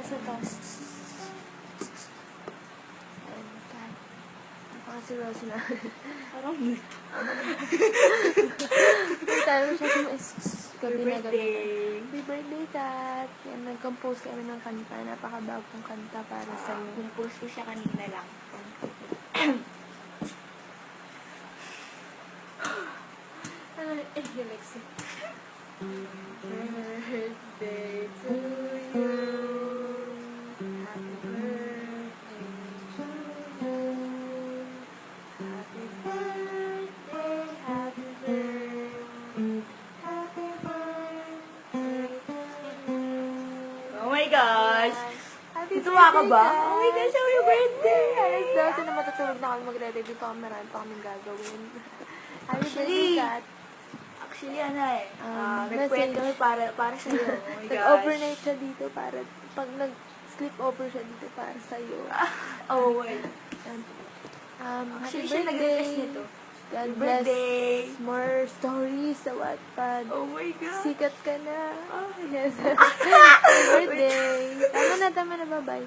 Nasa taas. Ayan, kat. Si Rose na. Parang mute. Hindi tayo masyadong gabi na gabi. Happy birthday, Kat. Yan, nag-compose kami ng kanta. Napakabagong kanta para sa'yo. Compose ko siya kanina lang. Lexi. Birthday to you. Happy birthday to you. Happy birthday, happy birthday. Happy birthday to you. Oh my gosh! Happy Tuwa ka ba? Kat. Oh my gosh, happy birthday! Alas 12 na matutulog na kami magre-ready pa kami. Marami pa kaming gagawin. Happy birthday, Kat. Actually, ano eh. Message. Nagkwento kami para sa'yo. Oh my gosh. Nag-overnight siya dito para, pag nag-sleep over siya dito para sa'yo. Oh, well. Happy Actually, siya birthday. nag-request nito. God Happy bless. birthday. More stories sa Wattpad. Oh my God. Sikat ka na. Oh, yes. Happy birthday. Tama na, bye-bye.